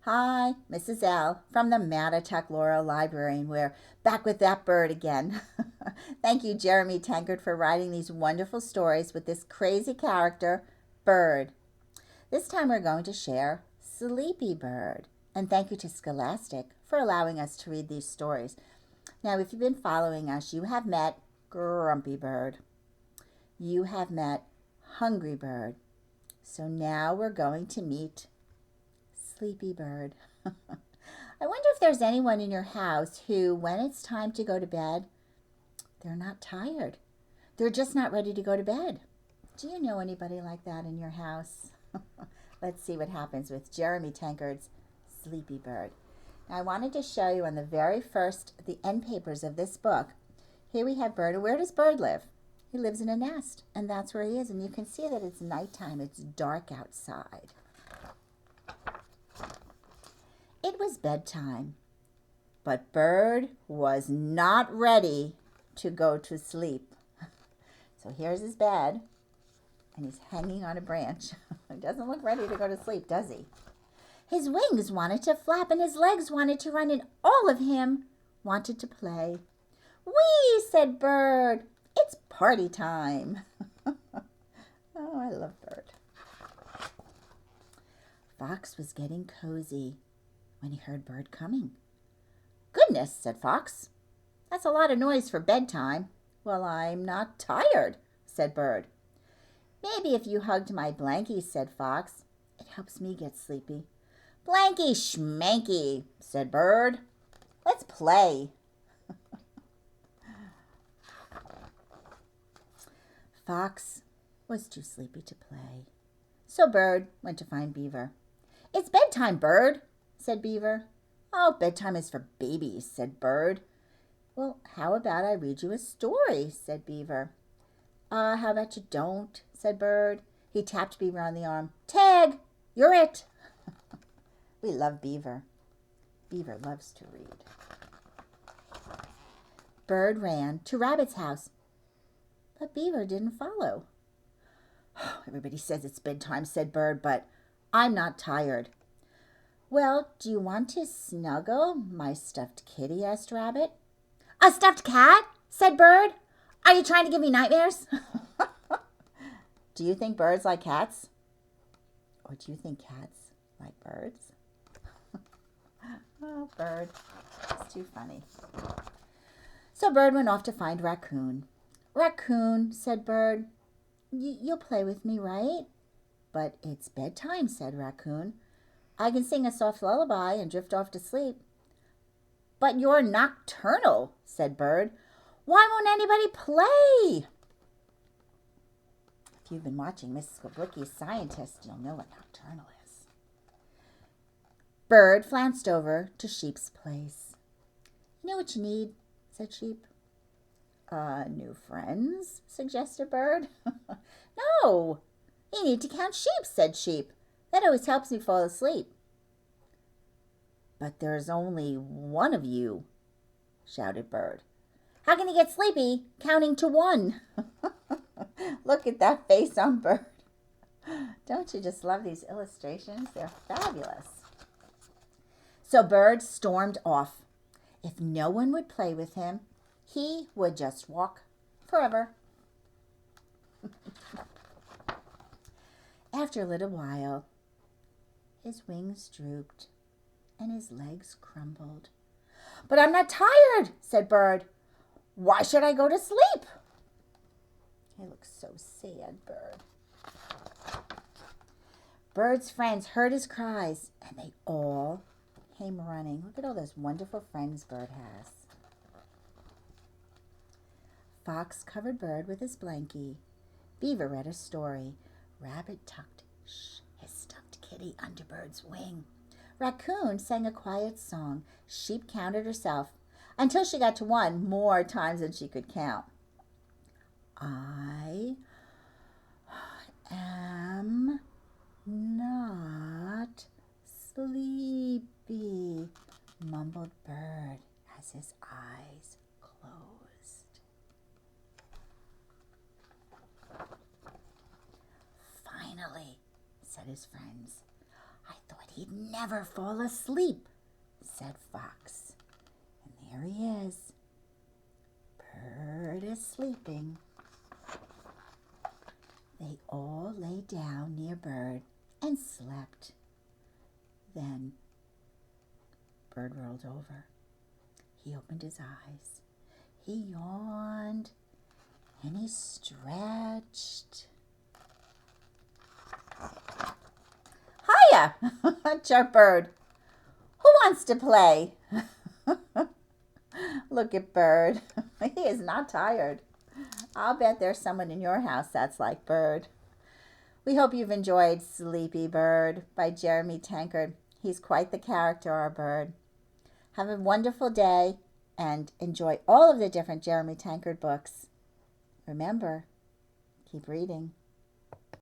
Hi, Mrs. L. from the Mattatuck Laurel Library, and we're back with that bird again. Thank you, Jeremy Tankard, for writing these wonderful stories with this crazy character, Bird. This time we're going to share Sleepy Bird. And thank you to Scholastic for allowing us to read these stories. Now, if you've been following us, you have met Grumpy Bird. You have met Hungry Bird. So now we're going to meet Sleepy Bird. I wonder if there's anyone in your house who, when it's time to go to bed, they're not tired. They're just not ready to go to bed. Do you know anybody like that in your house? Let's see what happens with Jeremy Tankard's Sleepy Bird. Now, I wanted to show you on the very first, the end papers of this book. Here we have Bird. And where does Bird live? He lives in a nest, and that's where he is. And you can see that it's nighttime. It's dark outside. It was bedtime, but Bird was not ready to go to sleep. So here's his bed, and he's hanging on a branch. He doesn't look ready to go to sleep, does he? His wings wanted to flap, and his legs wanted to run, and all of him wanted to play. "Whee!" said Bird. "It's party time." Oh, I love Bird. Fox was getting cozy when he heard Bird coming. "Goodness," said Fox. "That's a lot of noise for bedtime." "Well, I'm not tired," said Bird. "Maybe if you hugged my blankie," said Fox. "It helps me get sleepy." "Blanky schmanky," said Bird. "Let's play." Fox was too sleepy to play. So Bird went to find Beaver. "It's bedtime, Bird," said Beaver. "Oh, bedtime is for babies," said Bird. "Well, how about I read you a story?" said Beaver. How about you don't?" said Bird. He tapped Beaver on the arm. "Tag, you're it." We love Beaver. Beaver loves to read. Bird ran to Rabbit's house, but Beaver didn't follow. "Everybody says it's bedtime," said Bird, "but I'm not tired." "Well, do you want to snuggle my stuffed kitty?" asked Rabbit. "A stuffed cat?" said Bird. "Are you trying to give me nightmares?" Do you think birds like cats? Or do you think cats like birds? Oh, Bird. It's too funny. So Bird went off to find Raccoon. "Raccoon," said Bird, "you'll play with me, right?" "But it's bedtime," said Raccoon. "I can sing a soft lullaby and drift off to sleep." "But you're nocturnal," said Bird. "Why won't anybody play?" If you've been watching Mrs. Skoblicki's Scientist, you'll know what nocturnal is. Bird flounced over to Sheep's place. "You know what you need?" said Sheep. New friends," suggested Bird. "No, you need to count sheep," said Sheep. "That always helps me fall asleep." "But there's only one of you," shouted Bird. "How can you get sleepy counting to one?" Look at that face on Bird. Don't you just love these illustrations? They're fabulous. So Bird stormed off. If no one would play with him, he would just walk forever. After a little while, his wings drooped and his legs crumbled. "But I'm not tired," said Bird. "Why should I go to sleep?" He looks so sad, Bird. Bird's friends heard his cries, and they all came running. Look at all those wonderful friends Bird has. Fox covered Bird with his blankie. Beaver read a story. Rabbit tucked his stuffed kitty under Bird's wing. Raccoon sang a quiet song. Sheep counted herself until she got to one more times than she could count. "I am not sleepy," mumbled Bird as his eyes closed. "Finally," said his friends. "I thought he'd never fall asleep, said Fox. And there he is. Bird is sleeping. They all lay down near Bird and slept. Then Bird rolled over. He opened his eyes. He yawned and he stretched. Hiya, chirped Bird. Who wants to play? Look at Bird. He is not tired. I'll bet there's someone in your house that's like Bird. We hope you've enjoyed Sleepy Bird by Jeremy Tankard. He's quite the character, our bird. Have a wonderful day and enjoy all of the different Jeremy Tankard books. Remember, keep reading.